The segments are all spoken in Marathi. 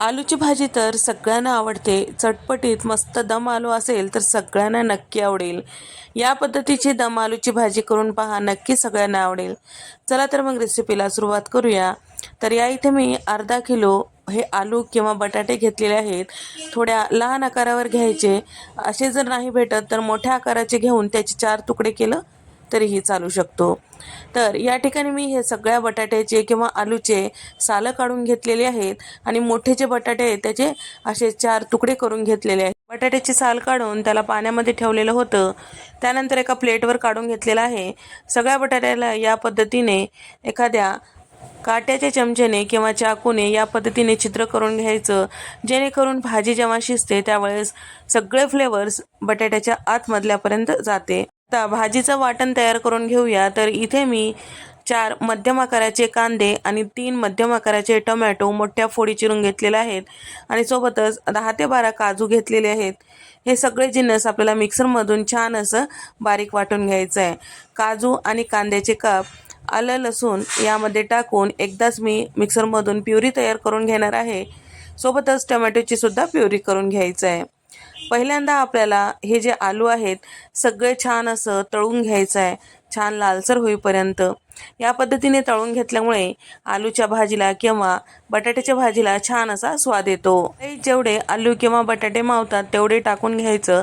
आलूची भाजी तर सगळ्यांना आवडते. चटपटीत मस्त दम आलू असेल तर सगळ्यांना नक्की आवडेल. या पद्धतीची दम आलूची भाजी करून पहा, नक्की सगळ्यांना आवडेल. चला तर मग रेसिपीला सुरुवात करूया. तर या इथे मी अर्धा किलो हे आलू किंवा बटाटे घेतलेले आहेत. थोड्या लहान आकारावर घ्यायचे. असे जर नाही भेटत तर मोठ्या आकाराचे घेऊन त्याचे 4 तुकडे केलं तरीही चालू शकतो. तर या ठिकाणी मी हे सगळ्या बटाट्याचे किंवा आलूचे सालं काढून घेतलेले आहेत आणि मोठे जे बटाटे आहेत त्याचे असे 4 तुकडे करून घेतलेले आहेत. बटाट्याची साल काढून त्याला पाण्यामध्ये ठेवलेलं होतं. त्यानंतर एका प्लेटवर काढून घेतलेलं आहे. सगळ्या बटाट्याला या पद्धतीने एखाद्या काट्याच्या चमच्याने किंवा चाकूने या पद्धतीने छिद्र करून घ्यायचं, जेणेकरून भाजी जेव्हा शिजते त्यावेळेस सगळे फ्लेवर्स बटाट्याच्या आतमधल्यापर्यंत जाते. आता भाजीचं वाटण तयार करून घेऊया. तर इथे मी 4 मध्यम आकाराचे कांदे आणि 3 मध्यम आकाराचे टोमॅटो मोठ्या फोडी चिरून घेतलेले आहेत आणि सोबतच 10 ते 12 काजू घेतलेले आहेत. हे सगळे जिन्नस आपल्याला मिक्सरमधून छान असं बारीक वाटून घ्यायचं आहे. काजू आणि कांद्याचे काप, आलं लसूण यामध्ये टाकून एकदाच मी मिक्सरमधून प्युरी तयार करून घेणार आहे. सोबतच टोमॅटोची सुद्धा प्युरी करून घ्यायचं आहे. पहिल्यांदा आपल्याला हे जे आलू आहेत सगळे छान असं तळून घ्यायचं आहे, छान लालसर होईपर्यंत. या पद्धतीने तळून घेतल्यामुळे आलूच्या भाजीला किंवा बटाट्याच्या भाजीला छान असा स्वाद येतो. जेवढे आलू किंवा बटाटे मावतात तेवढे टाकून घ्यायचं.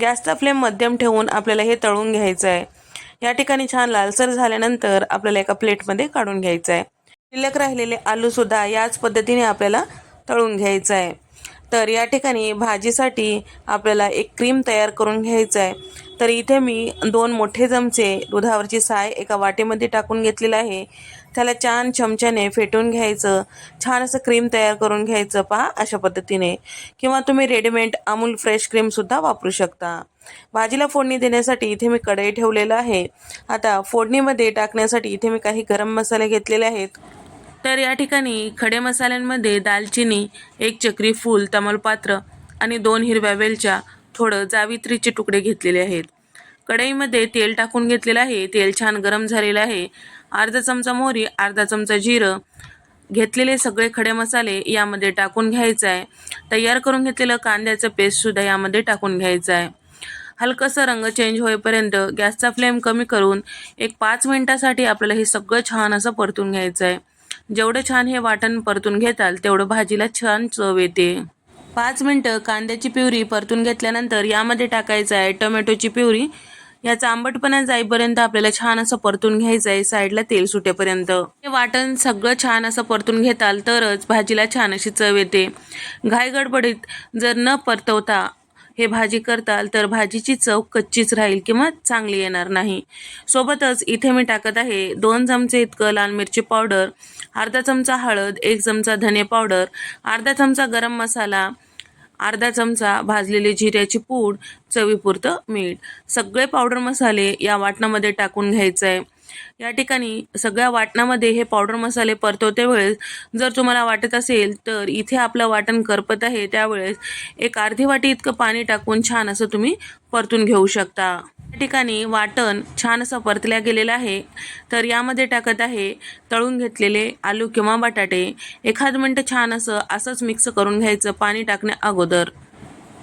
गॅसचा फ्लेम मध्यम ठेवून आपल्याला हे तळून घ्यायचं आहे. या ठिकाणी छान लालसर झाल्यानंतर आपल्याला एका प्लेटमध्ये काढून घ्यायचं आहे. शिल्लक राहिलेले आलू सुद्धा याच पद्धतीने आपल्याला तळून घ्यायचं आहे. तर या ठिकाणी भाजीसाठी आपल्याला एक क्रीम तयार करून घ्यायचं आहे. तर इथे मी 2 मोठे चमचे दुधावरची साय एका वाटीमध्ये टाकून घेतलेलं आहे. त्याला छान चमच्याने फेटून घ्यायचं, छान असं क्रीम तयार करून घ्यायचं. पहा अशा पद्धतीने, किंवा तुम्ही रेडीमेड अमूल फ्रेश क्रीमसुद्धा वापरू शकता. भाजीला फोडणी देण्यासाठी इथे मी कढई ठेवलेलं आहे. आता फोडणीमध्ये टाकण्यासाठी इथे मी काही गरम मसाले घेतलेले आहेत. तर या ठिकाणी खडे मसाल्यांमध्ये दालचिनी, 1 चक्री फूल, तमालपत्र आणि 2 हिरव्या वेलच्या, थोडं जावित्रीचे तुकडे घेतलेले आहेत. कढईमध्ये तेल टाकून घेतलेलं आहे. तेल छान गरम झालेलं आहे. अर्धा चमचा मोहरी, अर्धा चमचा जिरं घेतलेले सगळे खडे मसाले यामध्ये टाकून घ्यायचं आहे. तयार करून घेतलेलं कांद्याचं पेस्टसुद्धा यामध्ये टाकून घ्यायचं आहे. हलकंसं रंग चेंज होईपर्यंत गॅसचा फ्लेम कमी करून एक 5 मिनिटासाठी आपल्याला हे सगळं छान असं परतून घ्यायचं आहे. जेवढं छान हे वाटण परतून घेताल तेवढं भाजीला छान चव येते. 5 मिनिटं कांद्याची प्युरी परतून घेतल्यानंतर यामध्ये टाकायचं आहे टोमॅटोची प्युरी. याचा आंबटपणा जाईपर्यंत आपल्याला छान असं परतून घ्यायचं आहे, साईडला तेल सुटेपर्यंत. हे वाटण सगळं छान असं परतून घेताल तरच भाजीला छान अशी चव येते. घाई गडबडीत जर न परतवता हे भाजी करताल तर भाजीची चव कच्चीच राहील किंवा चांगली येणार नाही. सोबतच इथे मी टाकत आहे 2 चमचे इतकं लाल मिरची पावडर, अर्धा चमचा हळद, 1 चमचा धने पावडर, अर्धा चमचा गरम मसाला, अर्धा चमचा भाजलेली जिऱ्याची पूड, चवीपुरतं मीठ. सगळे पावडर मसाले या वाटणामध्ये टाकून घ्यायचं आहे. या ठिकाणी सगळ्या वाटणामध्ये हे पावडर मसाले परतवते वेळेस जर तुम्हाला वाटत असेल तर इथे आपलं वाटण करपत आहे, त्यावेळेस एक अर्धी वाटी इतकं पाणी टाकून छान असं तुम्ही परतून घेऊ शकता. या ठिकाणी वाटण छान असं परतल्या गेलेलं आहे. तर यामध्ये टाकत आहे तळून घेतलेले आलू किंवा बटाटे. एखाद मिनिट छान असंच मिक्स करून घ्यायचं पाणी टाकण्या अगोदर.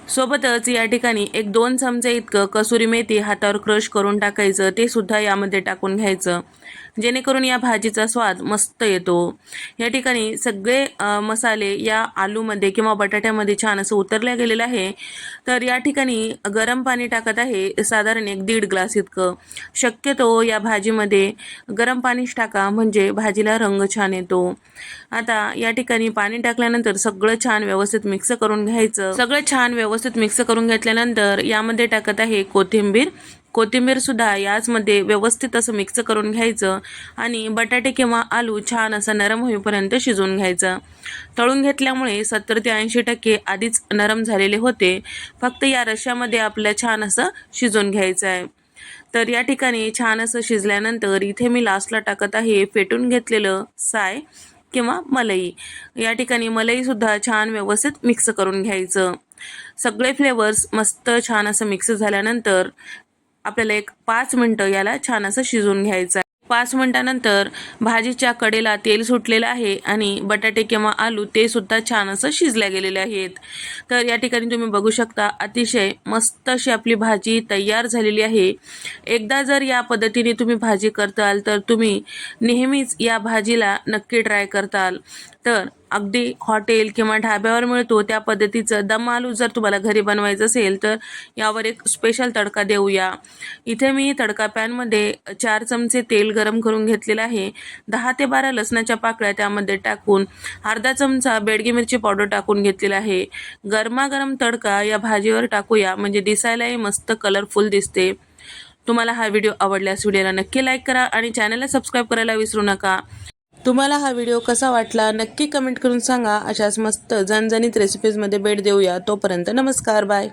सोबतच या ठिकाणी 1-2 चमचे इतकं कसुरी मेथी हातावर क्रश करून टाकायचं, ते सुद्धा यामध्ये टाकून घ्यायचं, जेणेकरून या भाजीचा स्वाद मस्त येतो. या ठिकाणी सगळे मसाले या आलूमध्ये किंवा बटाट्यामध्ये छान असं उतरल्या गेलेलं आहे. तर या ठिकाणी गरम पाणी टाकत आहे साधारण 1-1.5 ग्लास इतकं. शक्यतो या भाजीमध्ये गरम पाणीच टाका, म्हणजे भाजीला रंग छान येतो. आता या ठिकाणी पाणी टाकल्यानंतर सगळं छान व्यवस्थित मिक्स करून घ्यायचं. सगळं छान व्यवस्थित मिक्स करून घेतल्यानंतर यामध्ये टाकत आहे कोथिंबीर सुद्धा याचमध्ये व्यवस्थित असं मिक्स करून घ्यायचं आणि बटाटे किंवा आलू छान असं नरम होईपर्यंत शिजवून घ्यायचं. तळून घेतल्यामुळे 70 ते 80% आधीच नरम झालेले होते. फक्त या रश्श्यामध्ये आपल्याला छान असं शिजवून घ्यायचं आहे. तर या ठिकाणी छान असं शिजल्यानंतर इथे मी लास्टला टाकत आहे फेटून घेतलेलं साय किंवा मलई. या ठिकाणी मलईसुद्धा छान व्यवस्थित मिक्स करून घ्यायचं. सगळे फ्लेवर्स मस्त छान असं मिक्स झाल्यानंतर आपल्याला एक 5 मिनिटं याला छान असं शिजवून घ्यायचं आहे. 5 मिनिटानंतर भाजीच्या कडेला तेल सुटलेलं आहे आणि बटाटे किंवा आलू ते सुद्धा छान असं शिजल्या गेलेले आहेत. तर या ठिकाणी तुम्ही बघू शकता अतिशय मस्त अशी आपली भाजी तयार झालेली आहे. एकदा जर या पद्धतीने तुम्ही भाजी करताल तर तुम्ही नेहमीच या भाजीला नक्की ट्राय करताल. तर अगदी हॉटेल किंवा ढाब्यावर मिळतो त्या पद्धतीचं दम आलू जर तुम्हाला घरी बनवायचं असेल तर यावर एक स्पेशल तडका देऊया. इथे मी तडका पॅनमध्ये 4 चमचे तेल गरम करून घेतलेलं आहे. 10 ते 12 लसणाच्या पाकळ्या त्यामध्ये टाकून अर्धा चमचा बेडगी मिरची पावडर टाकून घेतलेला आहे. गरमागरम तडका या भाजीवर टाकूया म्हणजे दिसायलाही मस्त कलरफुल दिसते. तुम्हाला हा व्हिडिओ आवडल्यास व्हिडिओला नक्की लाईक करा आणि चॅनलला सबस्क्राईब करायला विसरू नका. तुम्हाला हा व्हिडिओ कसा वाटला नक्की कमेंट करून सांगा. अशाच मस्त झणझणीत रेसिपीजमध्ये भेट देऊया. तोपर्यंत नमस्कार, बाय.